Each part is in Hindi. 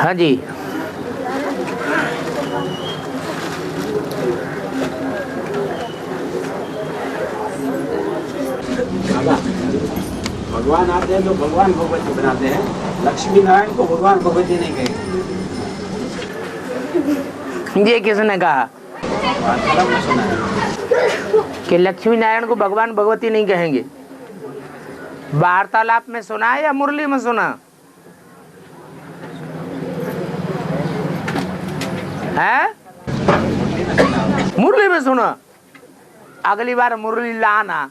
हाँ जी। भगवान आते हैं तो भगवान भगवती बनाते हैं, लक्ष्मी नारायण को भगवान भगवती नहीं कहेंगे। ये किसने कहा सुना है कि लक्ष्मी नारायण को भगवान भगवती नहीं कहेंगे? वार्तालाप में सुना है या मुरली में सुना है? मुरली में सुना। अगली बार मुरली लाना।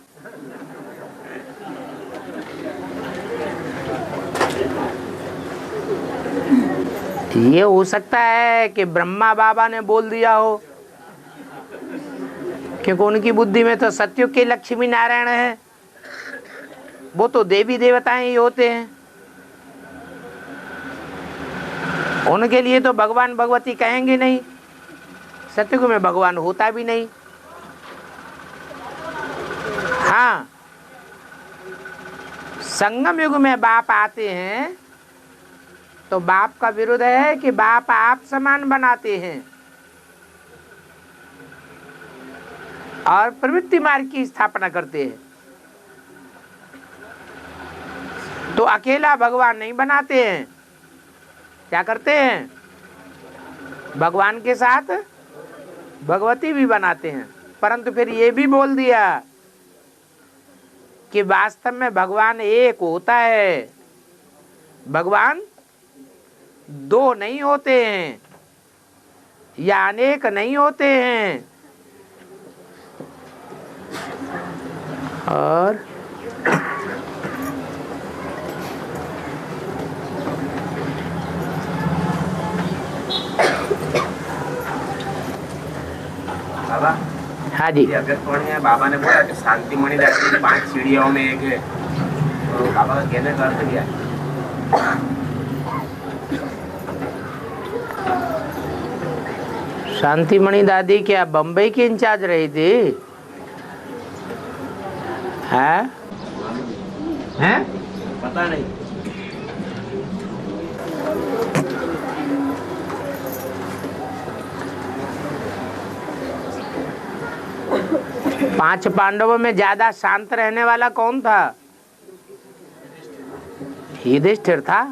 ये हो सकता है कि ब्रह्मा बाबा ने बोल दिया हो, क्योंकि उनकी बुद्धि में तो सत्युग के लक्ष्मी नारायण है, वो तो देवी देवताएं ही होते हैं, उनके लिए तो भगवान भगवती कहेंगे नहीं। सत्युग में भगवान होता भी नहीं। हाँ, संगम युग में बाप आते हैं तो बाप का विरोध है कि बाप आप समान बनाते हैं और प्रवृत्ति मार्ग की स्थापना करते हैं। तो अकेला भगवान नहीं बनाते हैं, क्या करते हैं? भगवान के साथ भगवती भी बनाते हैं। परंतु फिर ये भी बोल दिया कि वास्तव में भगवान एक होता है, भगवान दो नहीं होते हैं या अनेक नहीं होते हैं। और बाबा। हाँ जी। अगस्त्यवाणी है, बाबा ने बोला कि शांति मणि रहती है 5 सीढ़ियों में एक है, तो बाबा का कहने का अर्थ क्या है? शांतिमणि दादी क्या बम्बई की इंचार्ज रही थी? है? हैं? पता नहीं। पांच पांडवों में ज्यादा शांत रहने वाला कौन था? युधिष्ठिर था।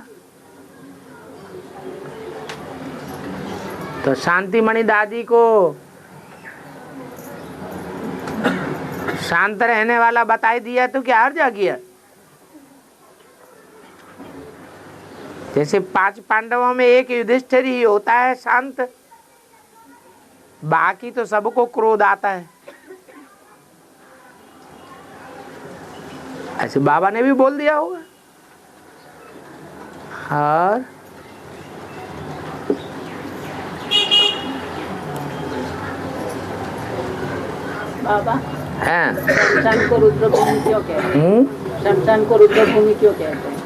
तो शांतिमणि दादी को शांत रहने वाला बताई दिया तो क्या हर्ज आ गया? जैसे 5 पांडवों में एक युधिष्ठिर ही होता है शांत, बाकी तो सबको क्रोध आता है। ऐसे बाबा ने भी बोल दिया होगा। और बाबा हैं शमशान को रुद्रभूमि क्यों कहते हैं? शमशान को रुद्रभूमि क्यों कहते हैं?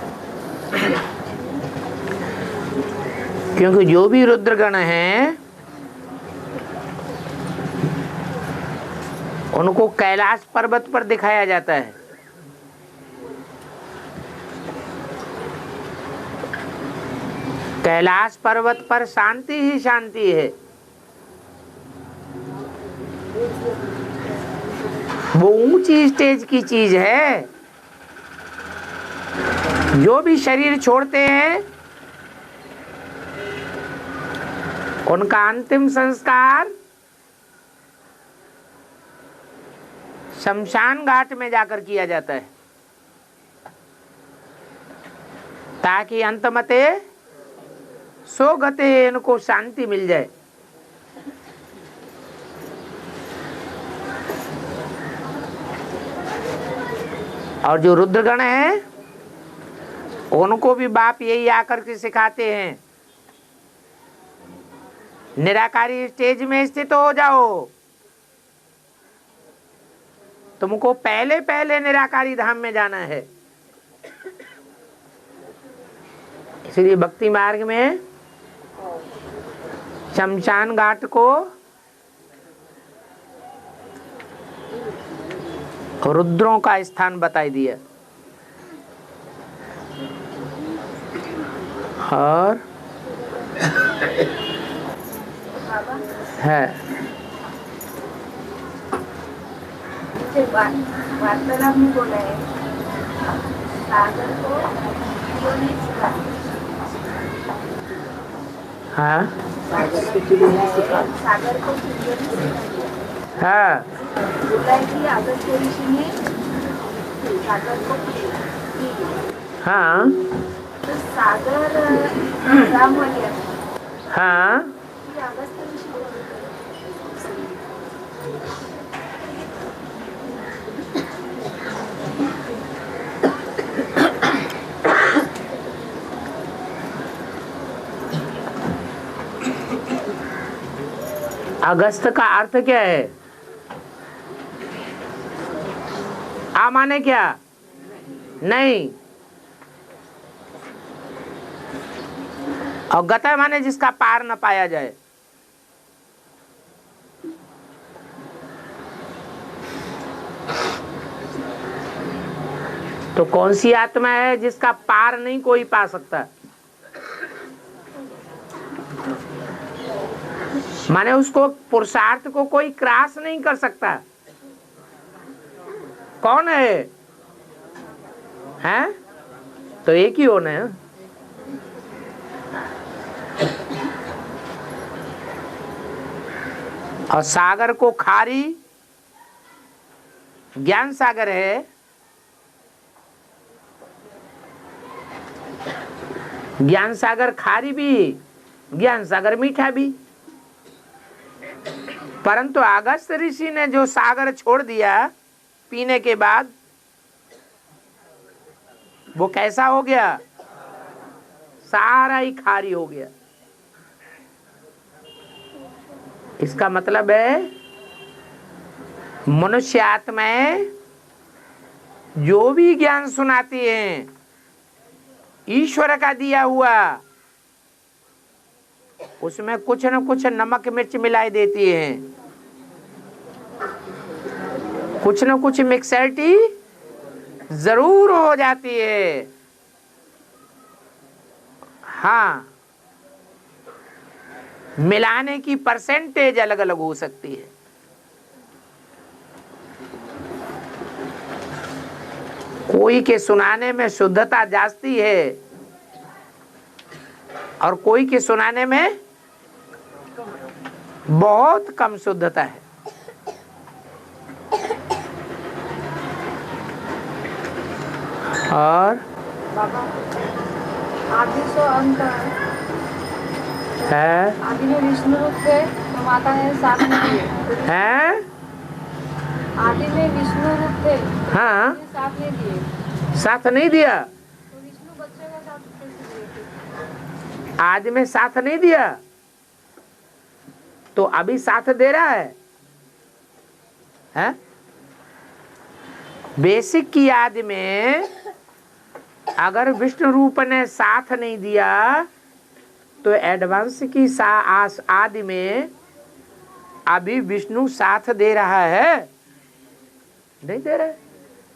क्योंकि जो भी रुद्रगण हैं उनको कैलाश पर्वत पर दिखाया जाता है। कैलाश पर्वत पर शांति ही शांति है। वो ऊंची स्टेज की चीज है। जो भी शरीर छोड़ते हैं उनका अंतिम संस्कार शमशान घाट में जाकर किया जाता है, ताकि अंतमते सो गते इनको शांति मिल जाए। और जो रुद्रगण हैं उनको भी बाप यही आकर के सिखाते हैं, निराकारी स्टेज में स्थित हो जाओ, तुमको पहले पहले निराकारी धाम में जाना है। इसलिए भक्ति मार्ग में शमशान घाट को रुद्रों का स्थान बताई दिया। और है। वार्तालाप में बोला है सागर को नहीं सिखा। हाँ सागर को चिड़िया नहीं सिखा। सागर को चिड़िया नहीं सिखा। हाँ बोला है कि अगस्त्य ऋषि ने सागर को हाँ तो सागर राम वाले हाँ अगस्त्य ऋषि को अगस्त का अर्थ क्या है? आ माने क्या? नहीं। और गत माने जिसका पार न पाया जाए। तो कौन सी आत्मा है जिसका पार नहीं कोई पा सकता? माने उसको पुरुषार्थ को कोई क्रॉस नहीं कर सकता। कौन है? हैं? तो एक ही होना है। और सागर को खारी ज्ञान सागर है। ज्ञान सागर खारी भी, ज्ञान सागर मीठा भी। परंतु अगस्त ऋषि ने जो सागर छोड़ दिया पीने के बाद, वो कैसा हो गया? सारा ही खारी हो गया। इसका मतलब है मनुष्य आत्माएं जो भी ज्ञान सुनाती हैं ईश्वर का दिया हुआ, उसमें कुछ न कुछ नमक मिर्च मिलाई देती हैं, कुछ न कुछ मिक्सरिटी जरूर हो जाती है। हाँ, मिलाने की परसेंटेज अलग अलग हो सकती है। कोई के सुनाने में शुद्धता जाती है और कोई के सुनाने में बहुत कम शुद्धता है। और बाबा आदि सो अंत है आदि में विष्णु रूप थे तो माता ने साथ नहीं दिए। है आदि में विष्णु रूप थे, हाँ, साथ नहीं दिए। साथ नहीं दिया। तो विष्णु बच्चे का साथ कैसे दिए? आज में साथ नहीं दिया तो अभी साथ दे रहा है? बेसिक की याद में अगर विष्णु रूप ने साथ नहीं दिया तो एडवांस की आदि में अभी विष्णु साथ दे रहा है? नहीं दे रहा है।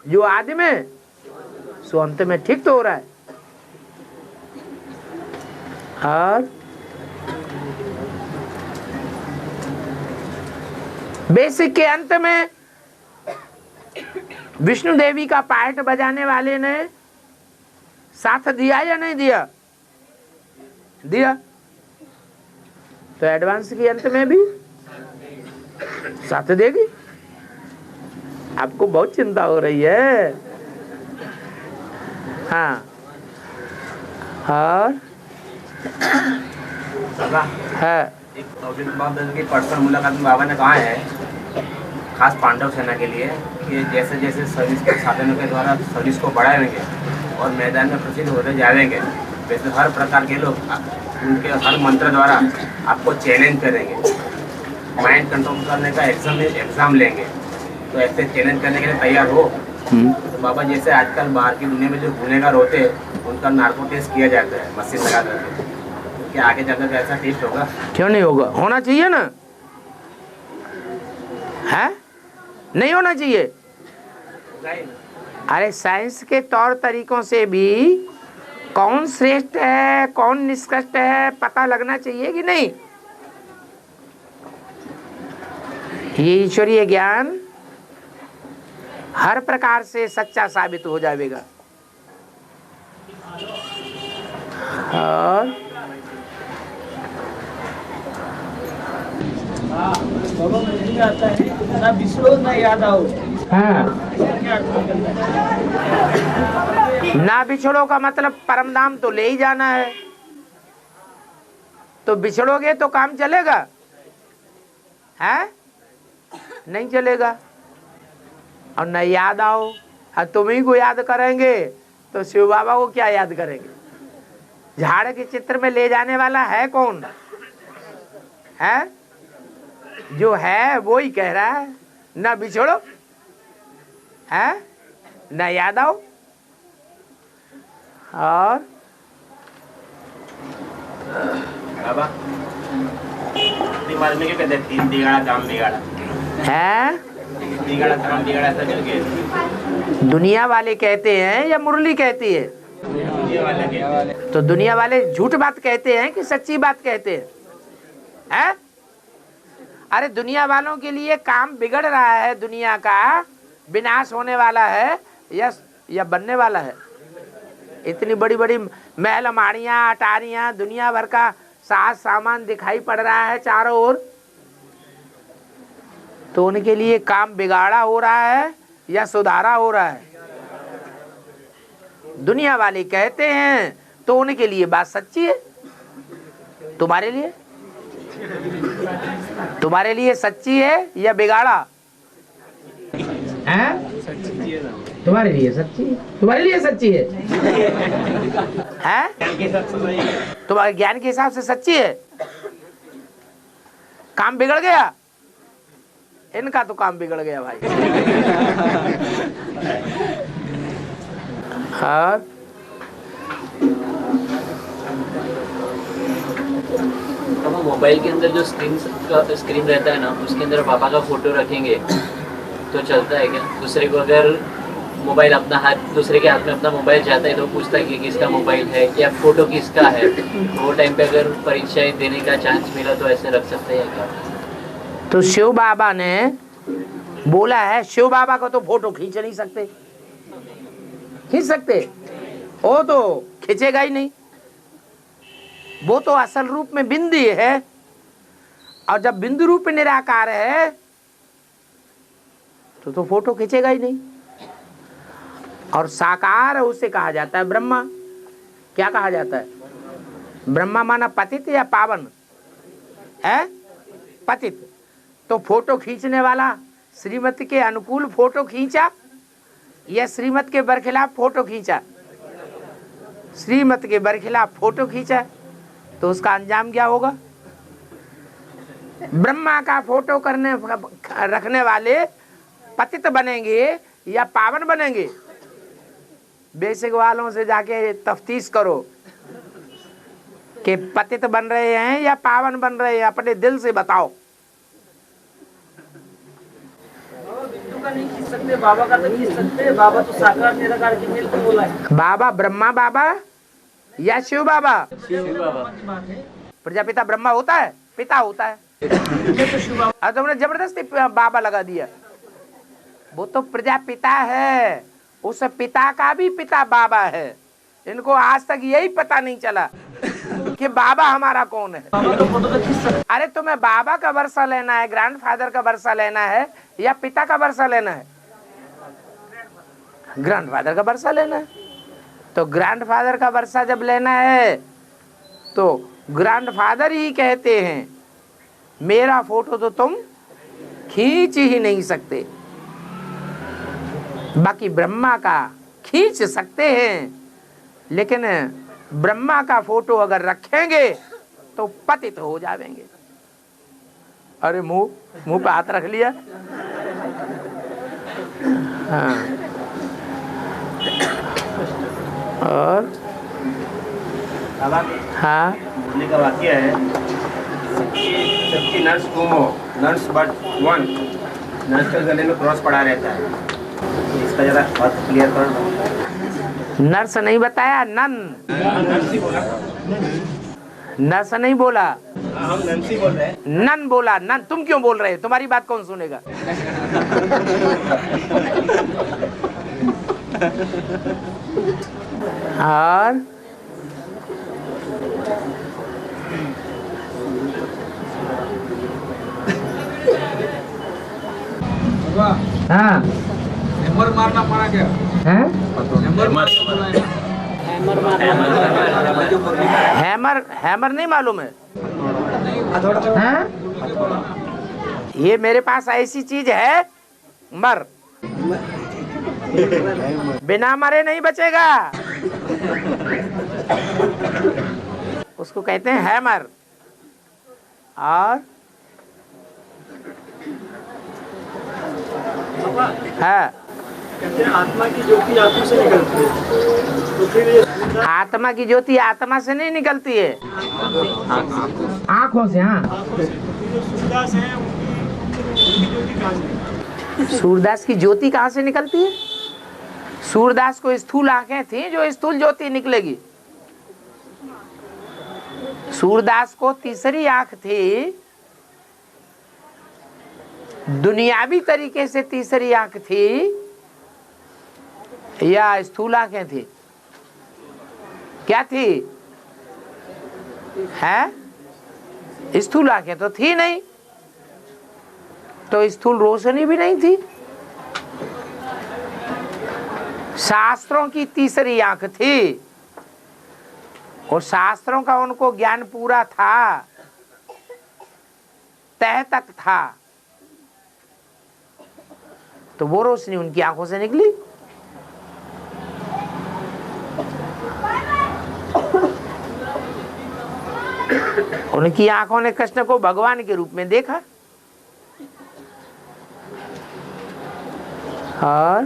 जो आदि में सो अंत में ठीक तो हो रहा है। और बेसिक के अंत में विष्णु देवी का पार्ट बजाने वाले ने साथ दिया या नहीं दिया? दिया। तो एडवांस के अंत में भी साथ देगी। आपको बहुत चिंता हो रही है। हाँ, और है एक की पर्सनल मुलाकात में बाबा ने कहा है खास पांडव सेना के लिए कि जैसे जैसे सर्विस के साधनों के द्वारा सर्विस को बढ़ाएंगे और मैदान में प्रसिद्ध होते जाएंगे, वैसे हर प्रकार के लोग उनके हर मंत्र द्वारा आपको चैलेंज करेंगे, माइंड कंट्रोल करने का एग्जाम लेंगे। तो ऐसे चैलेंज करने के लिए तैयार हो। तो बाबा जैसे आजकल बाहर की दुनिया में जो गुनहगार होते हैं उनका नार्को टेस्ट किया जाता है मशीन लगा करके, तो क्या आगे जाकर ऐसा टेस्ट होगा? क्यों नहीं होगा? होना चाहिए ना। है नहीं होना चाहिए? अरे साइंस के तौर तरीकों से भी कौन श्रेष्ठ है कौन निष्कृष्ट है पता लगना चाहिए कि नहीं। ये ईश्वरीय ज्ञान हर प्रकार से सच्चा साबित हो जाएगा। और आता है ना बिछड़ो ना याद आओ। हाँ, ना बिछड़ो का मतलब परम धाम तो ले ही जाना है, तो बिछड़ोगे तो काम चलेगा है नहीं चलेगा। और न याद आओ, और तुम ही को याद करेंगे तो शिव बाबा को क्या याद करेंगे। झाड़ के चित्र में ले जाने वाला है कौन है, जो है वो ही कह रहा है न बिछड़ो है न याद आओ। और बाबा दिमाग में क्या कहते हैं, तीन बिगाड़ा काम बिगाड़ा है, बिगाड़ा काम बिगाड़ा ऐसा मिल गया। दुनिया वाले कहते हैं या मुरली कहती है। दुनिया वाले के तो दुनिया वाले झूठ बात कहते हैं कि सच्ची बात कहते हैं? अरे दुनिया वालों के लिए काम बिगड़ रहा है, दुनिया का विनाश होने वाला है या बनने वाला है। इतनी बड़ी बड़ी महल माड़ियाँ अटारियाँ दुनिया भर का साज सामान दिखाई पड़ रहा है चारों ओर, तो उनके लिए काम बिगाड़ा हो रहा है या सुधारा हो रहा है। दुनिया वाले कहते हैं तो उनके लिए बात सच्ची है, तुम्हारे लिए सच्ची है या बिगाड़ा है? तुम्हारे लिए सच्ची है, तुम्हारे लिए सच्ची है तुम्हारे ज्ञान के हिसाब से सच्ची है। काम बिगड़ गया, इनका तो काम बिगड़ गया भाई। हाँ तो मोबाइल के अंदर जो स्क्रीन रहता है ना, उसके अंदर पापा का फोटो रखेंगे तो चलता है क्या? दूसरे को अगर मोबाइल अपना हाथ, दूसरे के हाथ में अपना मोबाइल जाता है तो पूछता है कि किसका मोबाइल है या फोटो किसका है। तो वो टाइम पे अगर परीक्षाएं देने का चांस मिला तो ऐसे रख सकते हैं क्या? तो शिव बाबा ने बोला है, शिव बाबा को तो फोटो खींच नहीं सकते, खींच सकते वो तो खींचेगा ही नहीं, वो तो असल रूप में बिंदु है। और जब बिंदु रूप निराकार है तो फोटो खींचेगा ही नहीं। और साकार उसे कहा जाता है ब्रह्मा। क्या कहा जाता है? ब्रह्मा माना पतित या पावन है? पतित। तो फोटो खींचने वाला श्रीमती के अनुकूल फोटो खींचा या श्रीमत के बरखिलाफ फोटो खींचा? श्रीमत के बरखिलाफ फोटो खींचा तो उसका अंजाम क्या होगा? ब्रह्मा का फोटो रखने वाले पतित बनेंगे या पावन बनेंगे? बेसिक वालों से जाके तफ्तीश करो कि पतित बन रहे हैं या पावन बन रहे हैं, अपने दिल से बताओ। बिंदु का नहीं खींच सकते, बाबा का तो खींच सकते। बाबा तो साकार निराकार के मिल के बोला है। बाबा ब्रह्मा बाबा या शिव बाबा? है। प्रजापिता ब्रह्मा होता है, पिता होता है। और तुमने जबरदस्ती बाबा लगा दिया। वो तो प्रजापिता है, उस पिता का भी पिता बाबा है। इनको आज तक यही पता नहीं चला कि बाबा हमारा कौन है। अरे तुम्हें बाबा का वर्षा लेना है, ग्रैंडफादर का वर्षा लेना है या पिता का वर्षा लेना है? ग्रैंडफादर का वर्षा लेना है। तो ग्रैंडफादर का वर्षा जब लेना है तो ग्रैंडफादर ही कहते हैं मेरा फोटो तो तुम खींच ही नहीं सकते। बाकी ब्रह्मा का खींच सकते हैं, लेकिन ब्रह्मा का फोटो अगर रखेंगे तो पतित हो जाएंगे। अरे मुंह पे हाथ रख लिया। हाँ। और हाँ, बोलने का वाक्य है, सबकी नर्स गुम हो, नर्स बट वन, नर्स के गले में क्रॉस पड़ा रहता है। इसका जरा बात क्लियर कर। नर्स नहीं बताया, नन। नर्स नहीं बोला, हम नंसी बोल रहे हैं। नन बोला। नन तुम क्यों बोल रहे हो? तुम्हारी बात कौन सुनेगा? और हाँ, नंबर मारना पड़ा क्या? हैं? नंबर मारना हैमर मारना हैमर, हैमर नहीं मालूम है? हैं? ये मेरे पास ऐसी चीज है, मर, बिना मरे नहीं बचेगा, उसको कहते हैं हैमर। और है आत्मा की ज्योति आंखों से निकलती है, तो फिर ये आत्मा की ज्योति आत्मा से नहीं निकलती है, आंखों से। हाँ, जो सूरदास है उनकी ज्योति कहाँ से? सूरदास की ज्योति कहाँ से निकलती है? सूरदास को स्थूल आंखें थी, जो स्थूल ज्योति निकलेगी। सूरदास को तीसरी आंख थी, दुनियावी तरीके से तीसरी आंख थी, या स्थूल आंखें थी? क्या थी? है स्थूल आंखें तो थी नहीं, तो स्थूल रोशनी भी नहीं थी। शास्त्रों की तीसरी आंख थी, और शास्त्रों का उनको ज्ञान पूरा था, तह तक था, तो वो रोशनी उनकी आंखों से निकली। उनकी आंखों ने कृष्ण को भगवान के रूप में देखा। और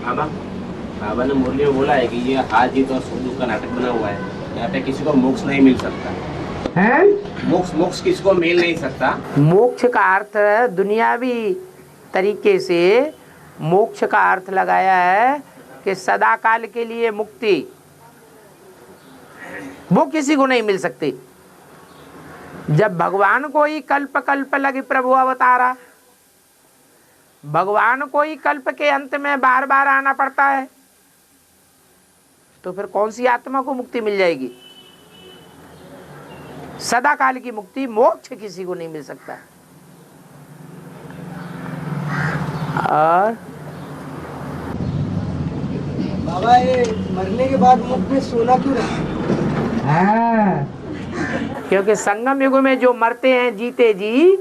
बाबा ने मुरली में बोला है कि ये हार जीत और सुख दुख का नाटक बना हुआ है, यहाँ पे किसी को मोक्ष नहीं मिल सकता है। मोक्ष किसी को मिल नहीं सकता। मोक्ष का अर्थ दुनियावी तरीके से मोक्ष का अर्थ लगाया है कि सदा काल के लिए मुक्ति, वो किसी को नहीं मिल सकती। जब भगवान को ही कल्प कल्प लगे प्रभु अवतारा, भगवान को ही कल्प के अंत में बार बार आना पड़ता है, तो फिर कौन सी आत्मा को मुक्ति मिल जाएगी? सदा काल की मुक्ति, मोक्ष किसी को नहीं मिल सकता। और बाबा ये मरने के बाद मुख में सोना क्यों रहता है? क्योंकि संगम युग में जो मरते हैं जीते जी,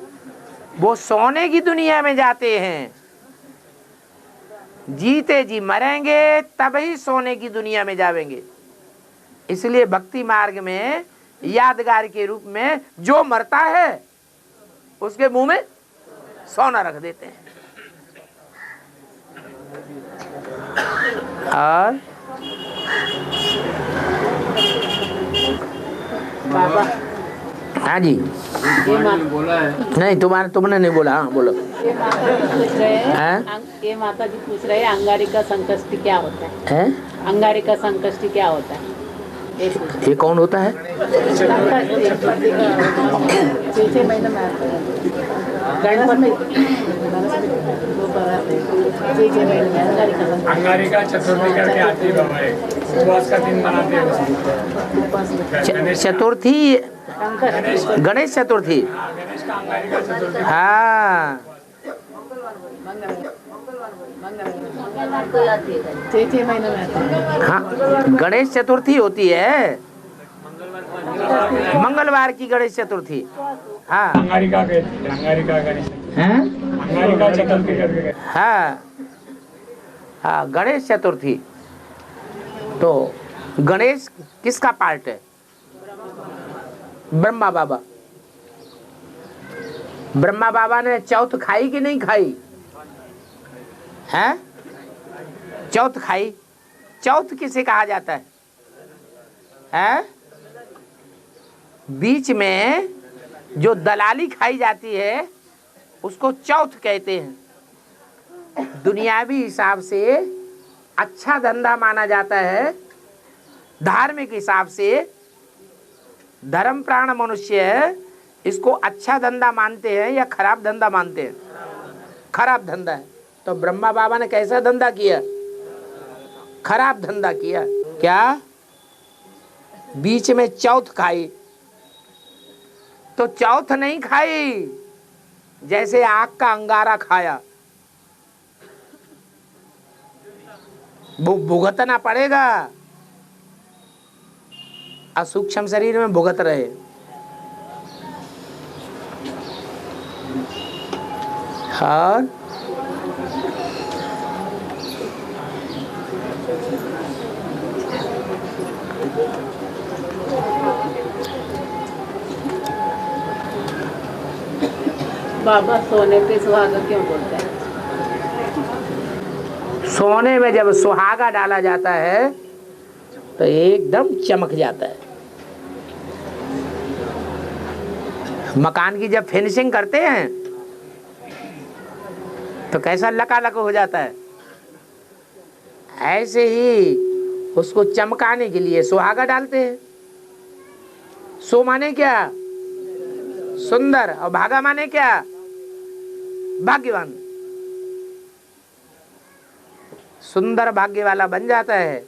वो सोने की दुनिया में जाते हैं। जीते जी मरेंगे तभी सोने की दुनिया में जाएंगे। इसलिए भक्ति मार्ग में यादगार के रूप में जो मरता है उसके मुंह में सोना रख देते हैं। और बाबा हाँ जी, ये बोला है नहीं तुमने नहीं बोला। हाँ बोलो। ये माता जी पूछ रहे हैं? हैं, ये माता जी पूछ रहे हैं अंगारिका संकष्टी क्या होता है? हैं? अंगारिका संकष्टी क्या होता है? ये कौन होता है? छः महीने में आता है। गणपति अंगारिका चतुर्थी करके आती है बाबा, उपवास का दिन मनाते हैं। चतुर्थी, गणेश चतुर्थी। गणेश का अंगारिका चतुर्थी। हाँ, 6 महीने में आता है। हाँ, गणेश चतुर्थी होती है, मंगलवार की गणेश चतुर्थी। हाँ, अंगारिका गणेश, हैं? अंगारिका चतुर्थी करके। हाँ हाँ, गणेश चतुर्थी। तो गणेश किसका पार्ट है? ब्रह्मा बाबा। ब्रह्मा बाबा ने चौथ खाई कि नहीं खाई? हैं? चौथ खाई। चौथ किसे कहा जाता है? हैं? बीच में जो दलाली खाई जाती है उसको चौथ कहते हैं। दुनियावी हिसाब से अच्छा धंधा माना जाता है। धार्मिक हिसाब से धर्म प्राण मनुष्य इसको अच्छा धंधा मानते हैं या खराब धंधा मानते हैं? खराब धंधा है। तो ब्रह्मा बाबा ने कैसा धंधा किया? खराब धंधा किया। क्या? बीच में चौथ खाई। तो चौथ नहीं खाई, जैसे आग का अंगारा खाया। भुगतना पड़ेगा। असूक्ष्म शरीर में भुगत रहे। और बाबा सोने पे सुहागा क्यों बोलते हैं? सोने में जब सुहागा डाला जाता है तो एकदम चमक जाता है। मकान की जब फिनिशिंग करते हैं तो कैसा लकालक हो जाता है। ऐसे ही उसको चमकाने के लिए सुहागा डालते हैं। सो माने क्या? सुंदर। और भागा माने क्या? भाग्यवान। सुंदर भाग्य वाला बन जाता है।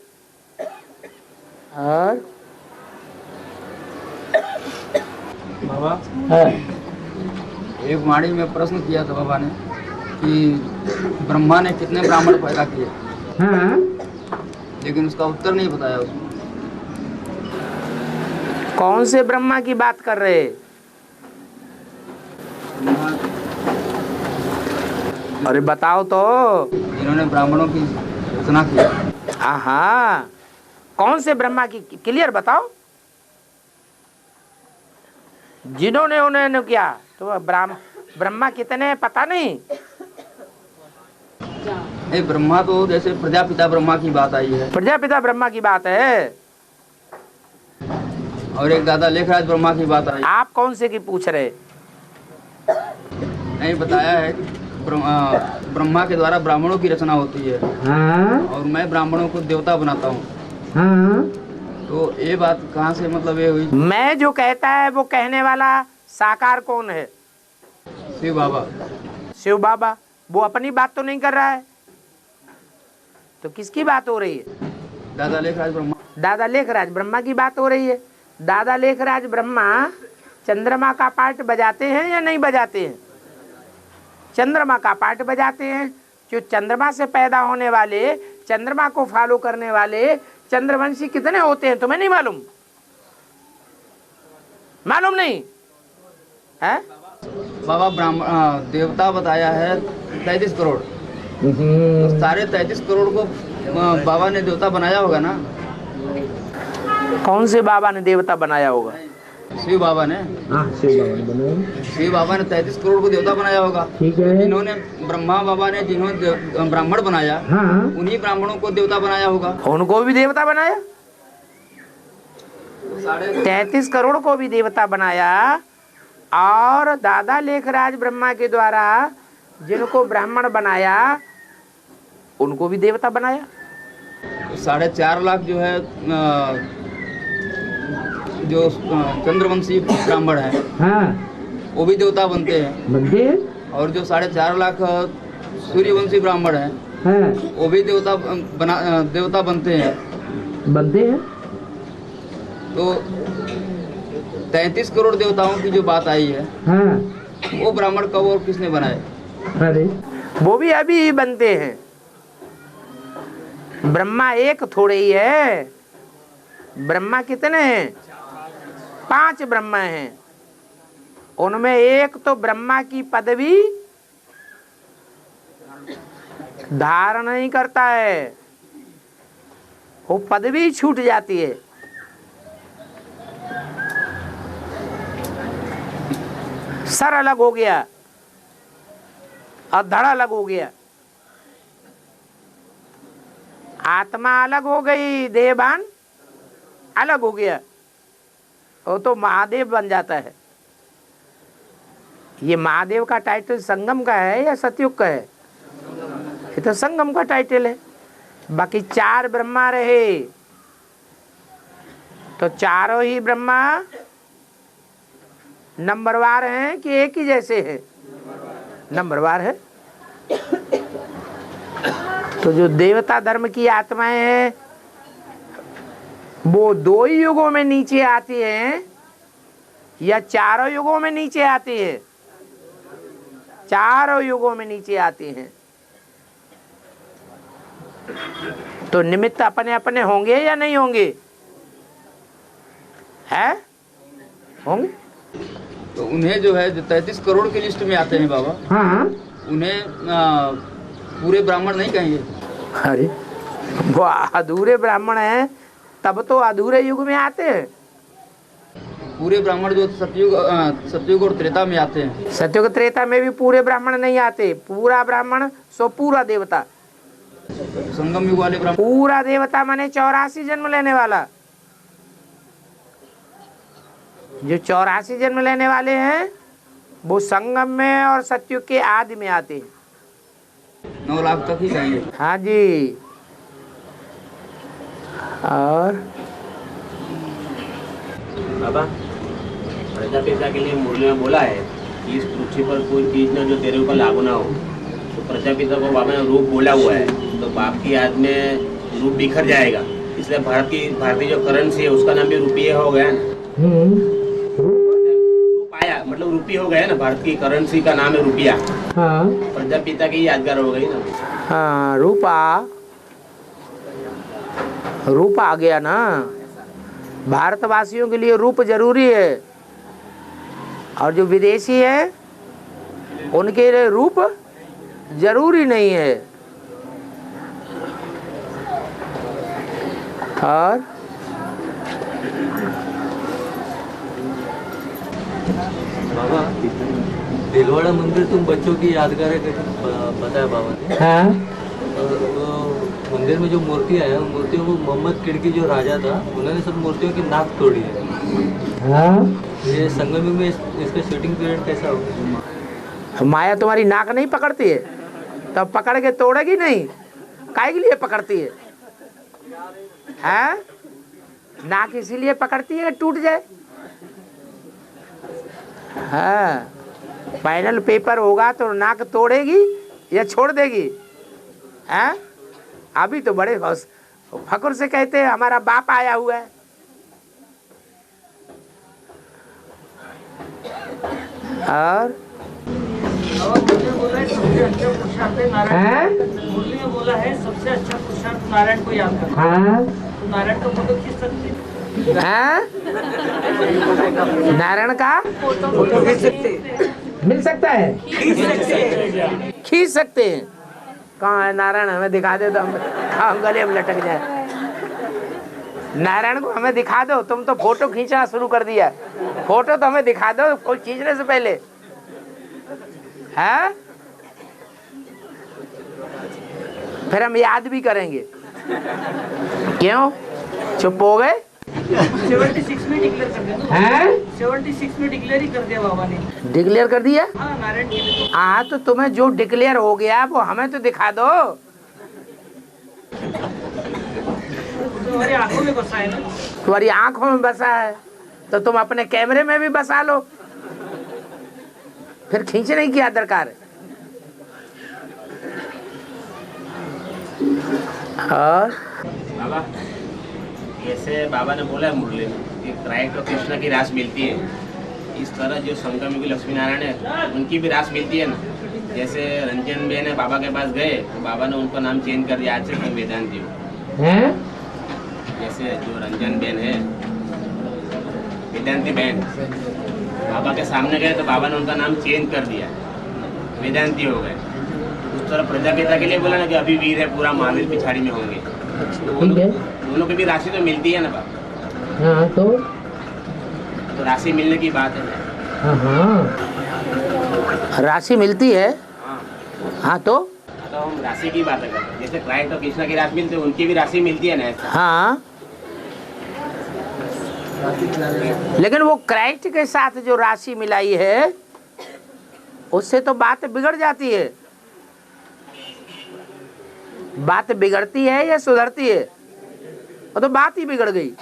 और बाबा एक वाणी में प्रश्न किया था बाबा ने कि ब्रह्मा ने कितने ब्राह्मण पैदा किए, लेकिन उसका उत्तर नहीं बताया उसने। कौन से ब्रह्मा की बात कर रहे? अरे बताओ तो। जिन्होंने ब्राह्मणों की रचना की। आहा, कौन से ब्रह्मा की? क्लियर बताओ। जिन्होंने उन्होंने किया तो ब्रह्मा कितने पता नहीं। ब्रह्मा तो जैसे प्रजापिता ब्रह्मा की बात आई है। प्रजापिता ब्रह्मा की बात है। और एक दादा लेखराज ब्रह्मा की बात आई। आप कौन से की पूछ रहे? नहीं बताया है कि ब्रह्मा के द्वारा ब्राह्मणों की रचना होती है। और मैं ब्राह्मणों को देवता बनाता हूँ। तो ये बात कहाँ से मतलब ये हुई? मैं जो कहता है वो कहने वाला साकार कौन है? शिव बाबा। शिव बाबा। वो अपनी बात तो नहीं कर रहा है, तो किसकी बात हो रही है? दादा लेखराज ब्रह्मा। दादा लेखराज ब्रह्मा की बात हो रही है। दादा लेखराज ब्रह्मा चंद्रमा का पार्ट बजाते हैं या नहीं बजाते हैं? चंद्रमा का पार्ट बजाते हैं। जो चंद्रमा से पैदा होने वाले, चंद्रमा को फॉलो करने वाले चंद्रवंशी कितने होते हैं तुम्हें नहीं मालूम? मालूम नहीं है? बाबा ब्राह्मण देवता बताया है 33 करोड़। तो सारे 33 करोड़ को बाबा ने देवता बनाया होगा ना? कौन से बाबा ने देवता बनाया होगा? शिव बाबा ने। शिव बाबा ने 33 करोड़ को देवता बनाया होगा। ठीक है। जिन्होंने ब्रह्मा बाबा ने जिन्होंने ब्राह्मण बनाया, उन्हीं ब्राह्मणों को देवता बनाया होगा। उनको भी देवता बनाया। 33 करोड़ को भी देवता बनाया। और दादा लेखराज ब्रह्मा के द्वारा जिनको ब्राह्मण बनाया उनको भी देवता बनाया। 4.5 लाख जो है जो चंद्रवंशी ब्राह्मण है, वो भी देवता बनते हैं। और जो 4.5 लाख सूर्यवंशी ब्राह्मण है, वो भी देवता बनते हैं। तो 33 करोड़ देवताओं की जो बात आई है, वो ब्राह्मण कब और किसने बनाए? अरे वो भी अभी ही बनते हैं। ब्रह्मा एक थोड़े ही है। ब्रह्मा कितने हैं? 5 ब्रह्मा हैं। उनमें एक तो ब्रह्मा की पदवी धारण नहीं करता है, वो पदवी छूट जाती है। सर अलग हो गया और धड़ अलग हो गया। आत्मा अलग हो गई, देहभान अलग हो गया, वो तो महादेव बन जाता है। ये महादेव का टाइटल संगम का है या सतयुग का है? ये तो संगम का टाइटल है। बाकी 4 ब्रह्मा रहे, तो चारों ही ब्रह्मा नंबरवार हैं कि एक ही जैसे हैं? नंबरवार है। तो जो देवता धर्म की आत्माएं हैं वो 2 ही युगों में नीचे आती हैं या चारों युगों में नीचे आती है? चारों युगों में नीचे आती हैं। तो निमित्त अपने अपने होंगे या नहीं होंगे? है? होंगे। तो उन्हें जो है जो 33 करोड़ की लिस्ट में आते हैं बाबा, हाँ, उन्हें पूरे ब्राह्मण नहीं कहेंगे? अरे वो अधूरे ब्राह्मण हैं, तब तो अधूरे युग में आते हैं। पूरे ब्राह्मण जो सतयुग और त्रेता में आते हैं। सतयुग त्रेता में भी पूरे ब्राह्मण नहीं आते। पूरा ब्राह्मण सो पूरा देवता। संगम युग वाले ब्राह्मण पूरा देवता माने 84 जन्म लेने वाला। जो 84 जन्म लेने वाले हैं वो संगम में और सतयुग के आदि में आते हैं। 9 लाख तक ही जाएंगे। हाँ जी। और बाबा, प्रजापिता के लिए मुरली में बोला है कि इस पृथ्वी पर कोई चीज ना जो तेरे ऊपर लागू ना हो। तो प्रजापिता को बाबा ने रूप बोला हुआ है, तो बाप की याद में रूप बिखर जाएगा, इसलिए भारतीय जो करेंसी है उसका नाम भी रुपये हो गया ना। रूप आया मतलब रुपये हो गया ना, भारत की करेंसी का नाम है रुपया। हाँ, प्रजापिता की यादगार हो गई ना। हाँ, रूप आ गया ना। भारतवासियों के लिए रूप जरूरी है, और जो विदेशी है उनके लिए रूप जरूरी नहीं है। और बाबा, दिलवाड़ा मंदिर तुम बच्चों की यादगार है बताया बाबा ने। हाँ, तो मंदिर में जो मूर्तियाँ हैं, मूर्तियों को मोहम्मद किड़की जो राजा था उन्होंने सब मूर्तियों की नाक तोड़ी है। हाँ, ये संगम में इसका शूटिंग पीरियड कैसा होगा? माया तुम्हारी नाक नहीं पकड़ती है तब पकड़ के तोड़ेगी नहीं? काहे के लिए पकड़ती है? हैं? नाक इसीलिए पकड़ती है कि टूट जाए। हाँ, फाइनल पेपर होगा तो नाक तोड़ेगी या छोड़ देगी? हैं? अभी तो बड़े फक्र से कहते हैं हमारा बाप आया हुआ है। और मुरली में बोला है सबसे अच्छा पुरुषार्थ नारायण को याद करना। हाँ, तो नारायण का फोटो खींच सकते हैं? हाँ? नारायण का फोटो खींच सकते हैं। मिल सकता है? खींच सकते हैं। कहाँ है नारायण? हमें दिखा दे तो हम गले में लटक जाए। नारायण को हमें दिखा दो। तुम तो फोटो खींचना शुरू कर दिया। फोटो तो हमें दिखा दो कोई खींचने से पहले। है? फिर हम याद भी करेंगे। क्यों चुप हो गए? 76 में डिक्लेयर कर दिया। हैं? 76 में डिक्लेयर ही कर दिया बाबा ने। डिक्लेयर कर दिया? हाँ, नारायण के लिए तो। हाँ, तो तुम्हें जो डिक्लेयर हो गया वो हमें तो दिखा दो। तुम्हारी आंखों में बसा है ना। तुम्हारी आंखों में बसा है तो तुम अपने कैमरे में भी बसा लो। फिर खींचने की क्या दरकार है? और बाबा, जैसे बाबा ने बोला है मुरली में कि क्राइस्ट और कृष्ण की रास मिलती है, इस तरह जो संगम युगी लक्ष्मी नारायण है उनकी भी रास मिलती है ना। जैसे रंजन बेन है, बाबा के पास गए तो बाबा ने उनका नाम चेंज कर दिया, आज से वेदांती हो। जैसे जो रंजन बेन है वेदांती बहन, बाबा के सामने गए तो बाबा ने उनका नाम चेंज कर दिया, वेदांती हो गए। उस तरह प्रजापिता के लिए बोला ना कि अभी वीर है, पूरा महावीर पिछाड़ी में होंगे। दोनों की भी राशि तो मिलती है ना बाबा। हाँ, तो राशि मिलने की बात है। हाँ, राशि मिलती है। हाँ, तो हम राशि की बात करते हैं। जैसे क्राइस्ट और कृष्णा की राशि मिलती है, उनकी भी राशि मिलती है ना ऐसा। हाँ, लेकिन वो क्राइस्ट के साथ जो राशि मिलाई है उससे तो बात बिगड़ जाती है। बात बिगड़ती है या सुधरती है? वो तो बात ही बिगड़ गई।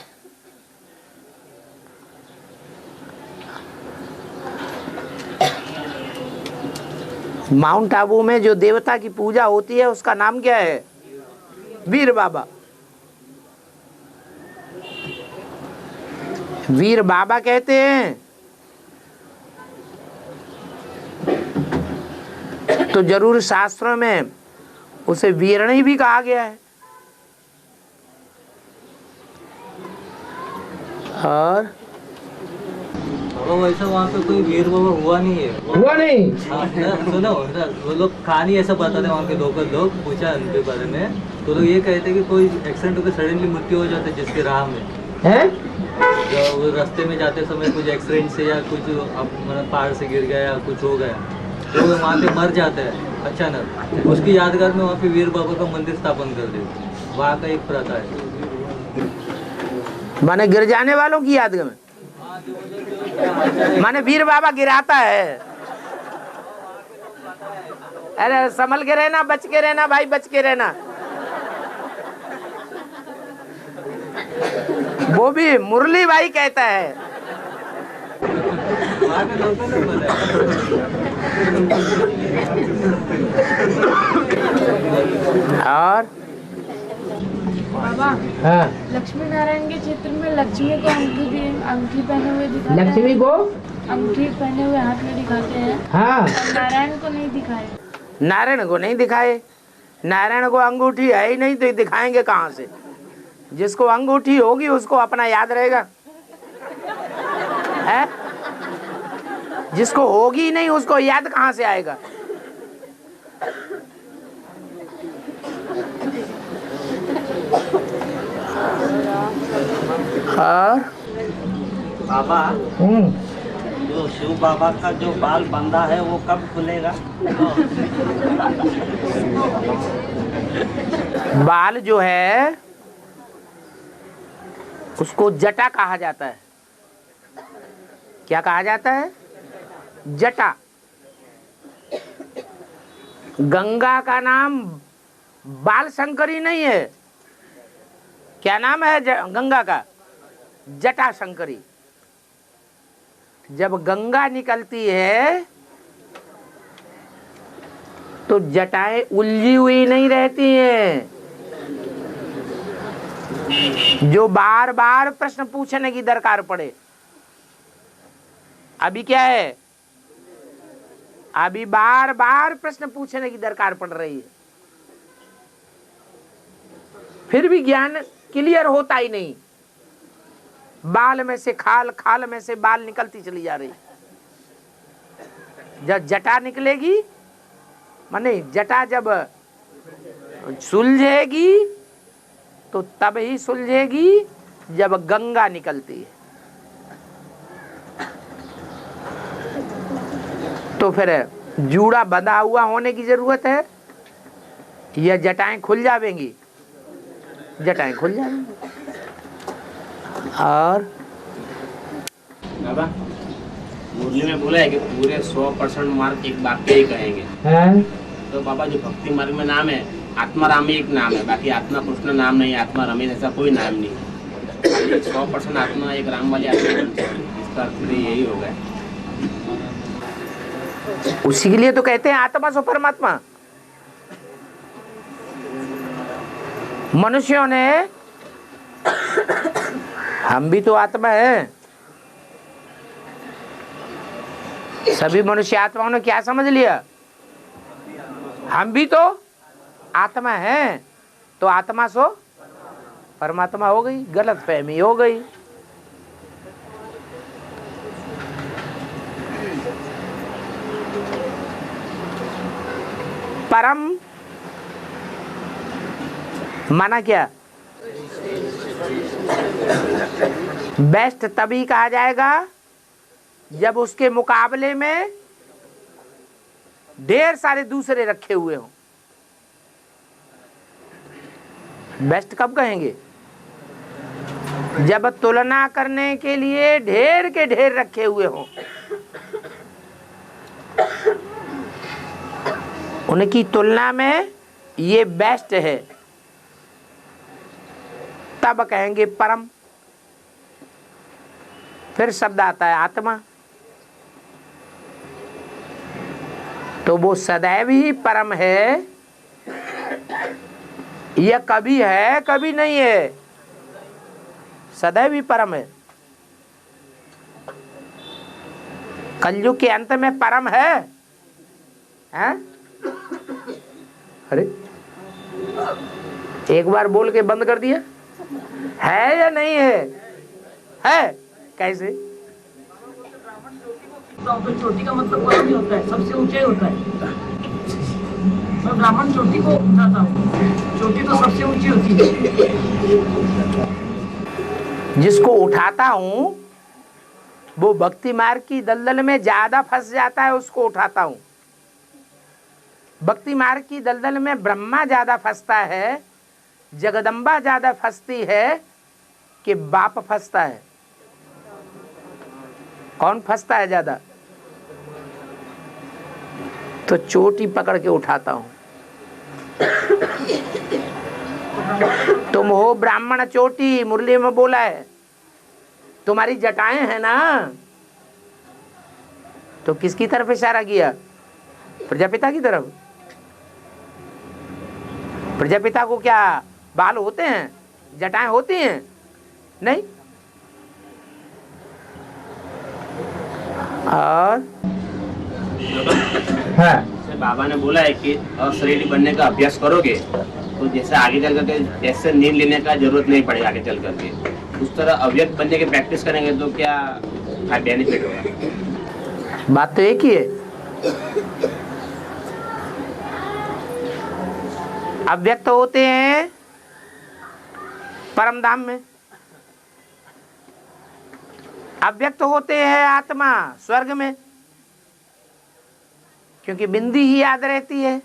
माउंट आबू में जो देवता की पूजा होती है उसका नाम क्या है? वीर बाबा। वीर बाबा कहते हैं तो जरूर शास्त्रों में उसे वीरणी भी कहा गया है। और बाबा वैसा वहाँ पे कोई वीर बाबा हुआ नहीं है। हुआ नहीं? हाँ, सुनो ना, वो लोग कहानी ऐसा बताते हैं वहाँ के लोकल लोग, पूछा उनके बारे में तो लोग ये कहते हैं कि कोई एक्सीडेंट होकर सडनली मृत्यु हो जाता है जिसके राह में है, जो वो रास्ते में जाते समय कुछ एक्सीडेंट से या कुछ मतलब पहाड़ से गिर गया या कुछ हो गया तो वो वहाँ पे मर जाता है अचानक, उसकी यादगार में वहाँ पे वीर बाबा का मंदिर स्थापन कर देते। वहाँ का एक प्रथा है। माने गिर जाने वालों की याद में, माने वीर बाबा गिराता है। अरे संभल के रहना, बच के रहना भाई, बच के रहना। वो भी मुरली भाई कहता है। वहाँ के लोगों ने और बाबा, हाँ, लक्ष्मी नारायण के क्षेत्र में लक्ष्मी को अंगूठी पहने हुए दिखाते हैं। लक्ष्मी को अंगूठी पहने हुए हाथ में दिखाते हैं। हाँ, और नारायण को नहीं दिखाए। नारायण को नहीं दिखाए। नारायण को अंगूठी है ही नहीं तो दिखाएंगे कहाँ से? जिसको अंगूठी होगी उसको अपना याद रहेगा है? जिसको होगी नहीं उसको याद कहाँ से आएगा? और बाबा, जो शिव बाबा का जो बाल बंधा है वो कब खुलेगा? बाल जो है उसको जटा कहा जाता है। क्या कहा जाता है? जटा। गंगा का नाम बाल शंकरी नहीं है। क्या नाम है गंगा का? जटा शंकरी। जब गंगा निकलती है तो जटाएं उलझी हुई नहीं रहती हैं। जो बार बार प्रश्न पूछने की दरकार पड़े। अभी क्या है? अभी बार बार प्रश्न पूछने की दरकार पड़ रही है, फिर भी ज्ञान क्लियर होता ही नहीं। बाल में से खाल, खाल में से बाल निकलती चली जा रही। जब जटा निकलेगी, माने जटा जब सुलझेगी तो तब ही सुलझेगी जब गंगा निकलती है। तो फिर जूड़ा बंधा हुआ होने की जरूरत है या जटाएं खुल जाएंगी? जटाएं खुल जाएंगी। और बाबा, मुरली में बोला है कि पूरे 100% मार्क एक वाक्य ही कहेंगे। तो बाबा, जो भक्ति मार्ग में नाम है आत्मा राम ही एक नाम है, बाकी आत्मा कृष्ण नाम नहीं, आत्मा रमेश ऐसा कोई नाम नहीं। 100% आत्मा एक राम वाली आत्मा, इसका अर्थ यही होगा। उसी के लिए तो कहते हैं आत्मा सो परमात्मा। मनुष्यों ने, हम भी तो आत्मा है। सभी मनुष्य आत्माओं ने क्या समझ लिया? हम भी तो आत्मा है, तो आत्मा सो परमात्मा हो गई। गलत फहमी हो गई। परम माना क्या? बेस्ट तभी कहा जाएगा जब उसके मुकाबले में ढेर सारे दूसरे रखे हुए हों। बेस्ट कब कहेंगे? जब तुलना करने के लिए ढेर के ढेर रखे हुए हों। उनकी तुलना में ये बेस्ट है, तब कहेंगे परम। फिर शब्द आता है आत्मा, तो वो सदैव ही परम है या कभी है कभी नहीं है? सदैव ही परम है। कलयुग के अंत में परम है, हैं? अरे एक बार बोल के बंद कर दिया, है या नहीं है? है कैसे? तो चोटी का मतलब परम ही होता है, सबसे ऊंचा ही होता है। मैं ब्राह्मण चोटी को उठाता हूँ, चोटी तो सबसे ऊंची होती है। जिसको उठाता हूँ वो भक्ति मार्ग की दलदल में ज्यादा फंस जाता है, उसको उठाता हूँ। भक्ति मार्ग की दलदल में ब्रह्मा ज्यादा फंसता है, जगदम्बा ज्यादा फंसती है कि बाप फंसता है? कौन फंसता है ज्यादा? तो चोटी पकड़ के उठाता हूं। तुम हो ब्राह्मण चोटी, मुरली में बोला है। तुम्हारी जटाएं हैं ना, तो किसकी तरफ इशारा किया? प्रजापिता की तरफ। प्रजापिता को क्या बाल होते हैं, जटाएं होती हैं? नहीं। और जैसे बाबा ने बोला है कि अशरीरी बनने का अभ्यास करोगे तो जैसे आगे चल करके जैसे नींद लेने का जरूरत नहीं पड़ेगा आगे चल करके, उस तरह अव्यक्त बनने की प्रैक्टिस करेंगे तो क्या बेनिफिट होगा? बात तो एक ही है। अव्यक्त होते हैं परम धाम में, अव्यक्त होते हैं आत्मा स्वर्ग में, क्योंकि बिंदी ही याद रहती है।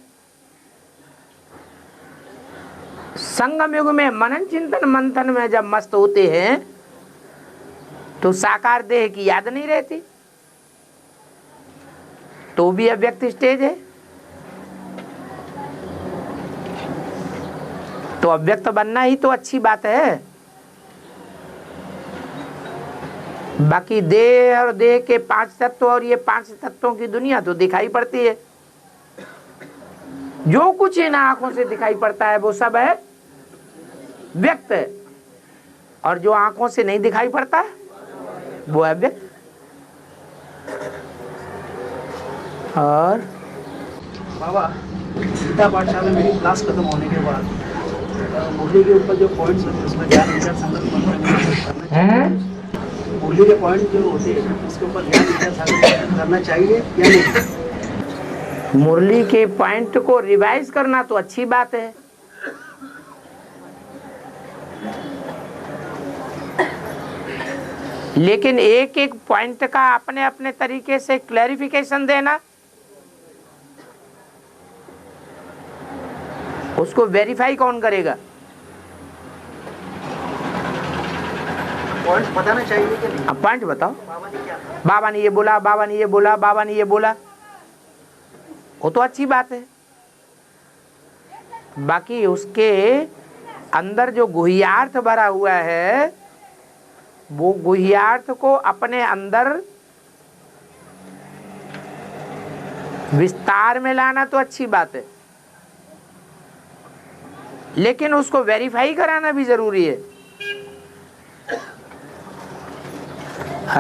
संगम युग में मनन चिंतन मंथन में जब मस्त होते हैं तो साकार देह की याद नहीं रहती, तो भी अव्यक्त स्टेज है। तो अव्यक्त बनना ही तो अच्छी बात है। बाकी देह और देह के 5 तत्व और ये 5 तत्वों की दुनिया तो दिखाई पड़ती है। जो कुछ इन आंखों से दिखाई पड़ता है वो सब है व्यक्त है, और जो आंखों से नहीं दिखाई पड़ता वो है व्यक्त। और बाबा, गीता पाठशाला मेरी क्लास खत्म होने के बाद मुरली के ऊपर जो पॉइंट्स होते हैं उसमें ज्ञान विचार संगत मुरली के पॉइंट जो होते हैं उसके ऊपर ज्ञान विचार संगत करना चाहिए या नहीं? मुरली के पॉइंट को रिवाइज करना तो अच्छी बात है, लेकिन एक एक पॉइंट का अपने अपने तरीके से क्लैरिफिकेशन देना, उसको वेरीफाई कौन करेगा? पॉइंट बताना चाहिए कि नहीं? अब पॉइंट बताओ। बाबा ने क्या कहा? बाबा ने ये बोला, बाबा ने ये बोला, बाबा ने ये बोला, वो तो अच्छी बात है। बाकी उसके अंदर जो गुह्यार्थ भरा हुआ है वो गुह्यार्थ को अपने अंदर विस्तार में लाना तो अच्छी बात है, लेकिन उसको वेरीफाई कराना भी जरूरी है।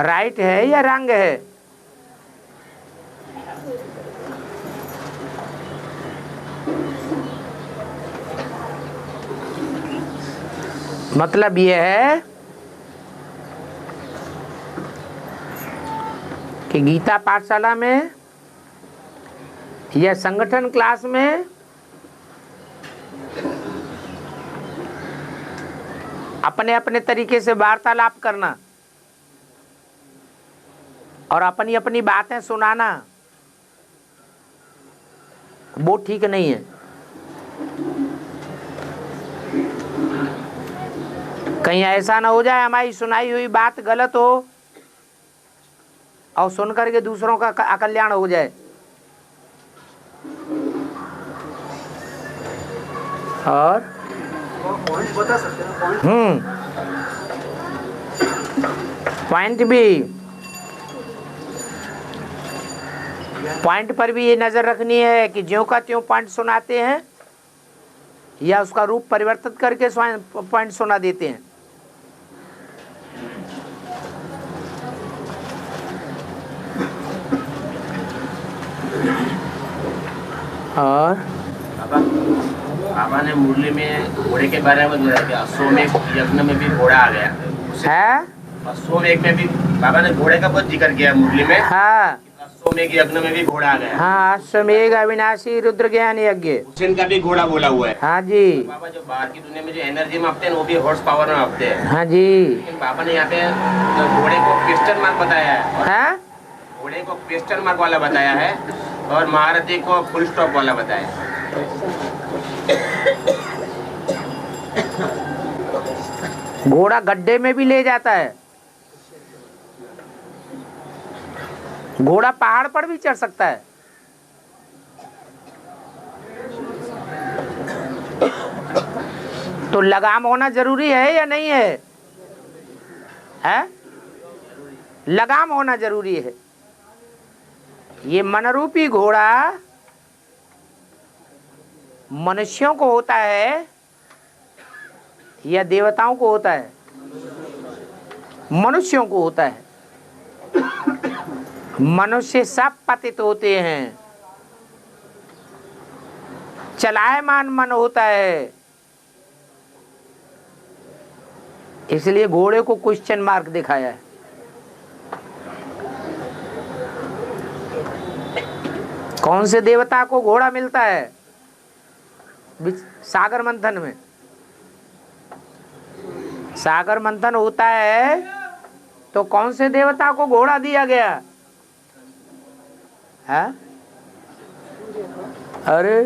राइट है या रंग है? मतलब यह है कि गीता पाठशाला में या संगठन क्लास में अपने अपने तरीके से वार्तालाप करना और अपनी अपनी बातें सुनाना वो ठीक नहीं है। कहीं ऐसा ना हो जाए हमारी सुनाई हुई बात गलत हो और सुन करके दूसरों का अकल्याण हो जाए। और पॉइंट बता सकते हैं पॉइंट? पॉइंट भी, पॉइंट पर भी ये नजर रखनी है कि ज्यों का त्यों पॉइंट सुनाते हैं या उसका रूप परिवर्तित करके पॉइंट सुना देते हैं। और बाबा ने मुरली में घोड़े के बारे में बताया कि अश्वमेध यज्ञ में भी घोड़ा आ गया है। अश्वमेध में भी बाबा ने घोड़े का बहुत जिक्र किया मुरली में। हाँ, अश्वमेध यज्ञ में भी घोड़ा आ गया। हाँ, अश्वमेध अविनाशी रुद्र ज्ञान यज्ञ, हुसैन का भी घोड़ा बोला हुआ है। हाँ जी। बाबा जो बाहर की दुनिया में जो एनर्जी मापते हैं वो भी हॉर्स पावर में मापते हैं। हाँ जी। लेकिन बाबा ने यहाँ पे घोड़े को क्वेश्चन मार्क बताया है, घोड़े को क्वेश्चन मार्क वाला बताया है और महारथी को फुल स्टॉप वाला बताया है। घोड़ा गड्ढे में भी ले जाता है, घोड़ा पहाड़ पर भी चढ़ सकता है। तो लगाम होना जरूरी है या नहीं है? है? लगाम होना जरूरी है। ये मनरूपी घोड़ा मनुष्यों को होता है या देवताओं को होता है? मनुष्यों को होता है। मनुष्य सब पतित होते हैं, चलायमान मन होता है, इसलिए घोड़े को क्वेश्चन मार्क दिखाया है। कौन से देवता को घोड़ा मिलता है? सागर मंथन में। सागर मंथन होता है तो कौन से देवता को घोड़ा दिया गया है? अरे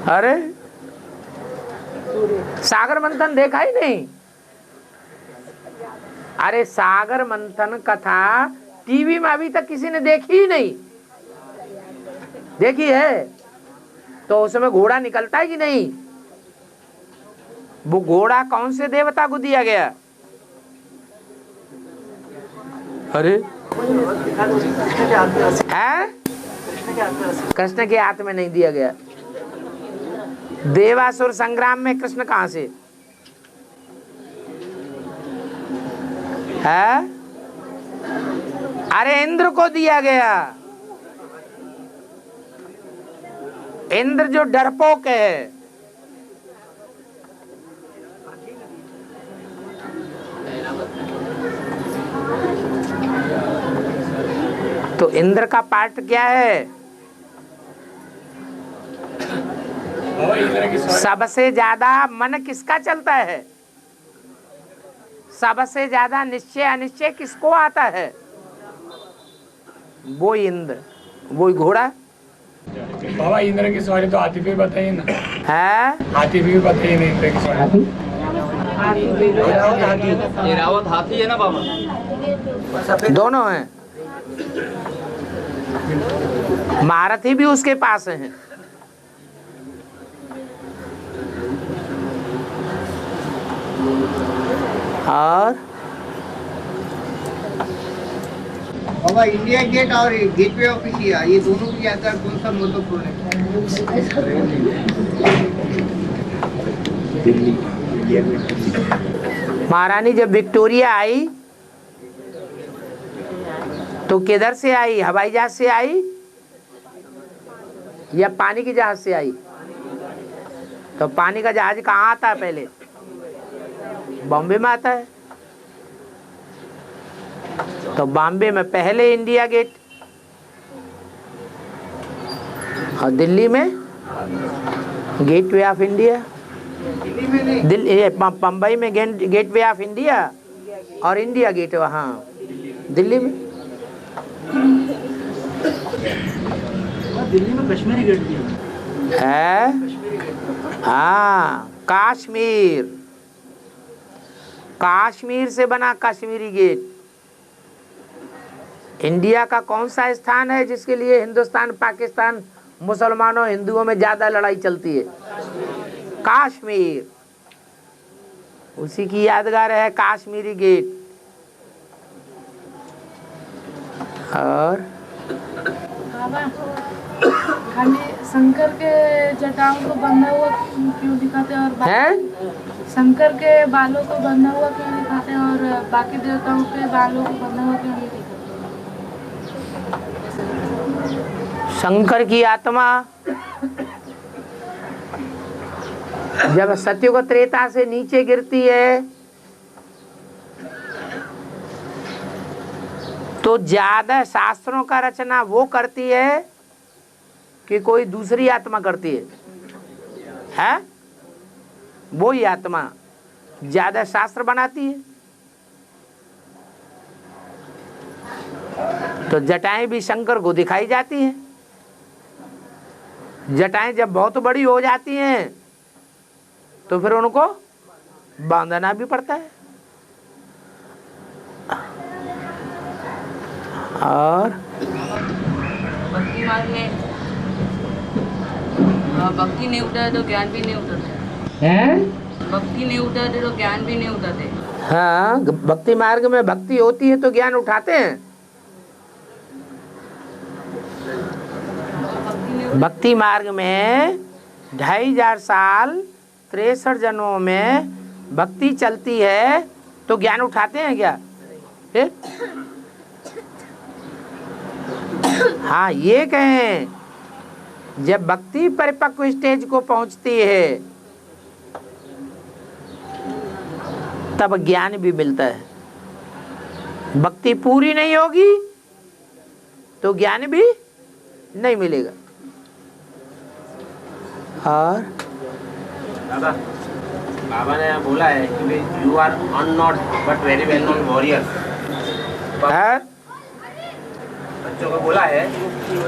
अरे सागर मंथन देखा ही नहीं? अरे सागर मंथन कथा टीवी में अभी तक किसी ने देखी ही नहीं। देखी है तो उसमें घोड़ा निकलता है कि नहीं? वो घोड़ा कौन से देवता को दिया गया? अरे है? कृष्ण के हाथ में नहीं दिया गया। देवासुर संग्राम में कृष्ण कहां से है? अरे इंद्र को दिया गया। इंद्र जो डरपोक है, तो इंद्र का पार्ट क्या है? सबसे ज्यादा मन किसका चलता है? सबसे ज्यादा निश्चय अनिश्चय किसको आता है? वो इंद्र, वो घोड़ा। बाबा इंद्र की सवारी तो हाथी पे बताइए ना। है? हाथी भी बताइए ना इंद्र की सवारी। एरावत हाथी है ना बाबा? दोनों हैं। महारथी भी उसके पास हैं। और बाबा इंडिया गेट और गेटवे ऑफ इंडिया ये दोनों की यात्रा कौन सा महत्वपूर्ण है? महारानी जब विक्टोरिया आई तो किधर से आई? हवाई जहाज से आई या पानी की जहाज से आई? तो पानी का जहाज कहाँ आता है? पहले बॉम्बे में आता है। तो बॉम्बे में पहले इंडिया गेट और दिल्ली में gateway of India. Delhi Bombay में गेटवे ऑफ इंडिया और इंडिया गेट वहाँ दिल्ली में। दिल्ली में कश्मीरी गेट भी है। हाँ, कश्मीर, कश्मीर से बना कश्मीरी गेट। इंडिया का कौन सा स्थान है जिसके लिए हिंदुस्तान पाकिस्तान मुसलमानों हिंदुओं में ज्यादा लड़ाई चलती है? कश्मीर, उसी की यादगार है कश्मीरी गेट। और बाबा खाली शंकर के जटाओं को बंधा हुआ क्यों दिखाते हैं और हैं? शंकर के बालों को बंधा हुआ क्यों दिखाते हैं और बाकी देवताओं के बालों को बंधा हुआ क्यों नहीं दिखाते? शंकर की आत्मा जब सत्युग त्रेता से नीचे गिरती है तो ज्यादा शास्त्रों का रचना वो करती है कि कोई दूसरी आत्मा करती है? वो ही आत्मा ज्यादा शास्त्र बनाती है। तो जटाएं भी शंकर को दिखाई जाती हैं। जटाएं जब बहुत बड़ी हो जाती हैं तो फिर उनको बांधना भी पड़ता है। और भक्ति मार्ग में भक्ति नहीं उठाए तो ज्ञान भी नहीं उठाते हैं? भक्ति नहीं उठाते तो ज्ञान भी नहीं उठाते। हाँ, भक्ति मार्ग में भक्ति होती है तो ज्ञान उठाते हैं। भक्ति मार्ग में 2500 साल 63 जन्मों में भक्ति चलती है तो ज्ञान उठाते हैं क्या? फिर हाँ, ये कहें जब भक्ति परिपक्व स्टेज को पहुंचती है तब ज्ञान भी मिलता है। भक्ति पूरी नहीं होगी तो ज्ञान भी नहीं मिलेगा। और दादा, बाबा ने बोला है कि you are unknown but very well known warrior. बच्चों को बोला है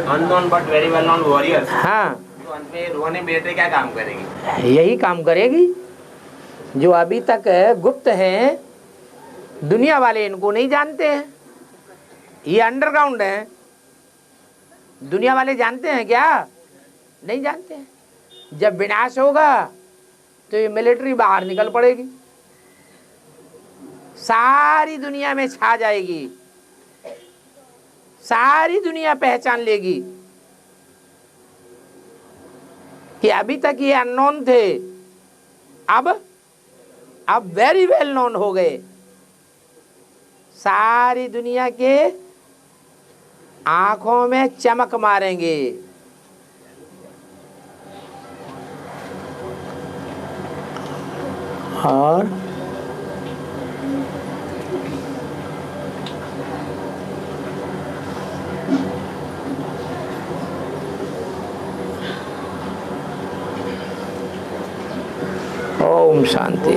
unknown but very well known warrior. हाँ, तो अंत में रोहनी बेटे क्या काम करेंगी? यही काम करेगी जो अभी तक गुप्त है, दुनिया वाले इनको नहीं जानते हैं। ये अंडरग्राउंड है, दुनिया वाले जानते हैं क्या? नहीं जानते हैं। जब विनाश होगा तो ये मिलिट्री बाहर निकल पड़ेगी, सारी दुनिया में छा जाएगी, सारी दुनिया पहचान लेगी कि अभी तक ये अननोन थे, अब वेरी वेल नोन हो गए। सारी दुनिया के आंखों में चमक मारेंगे। और ओम शांति।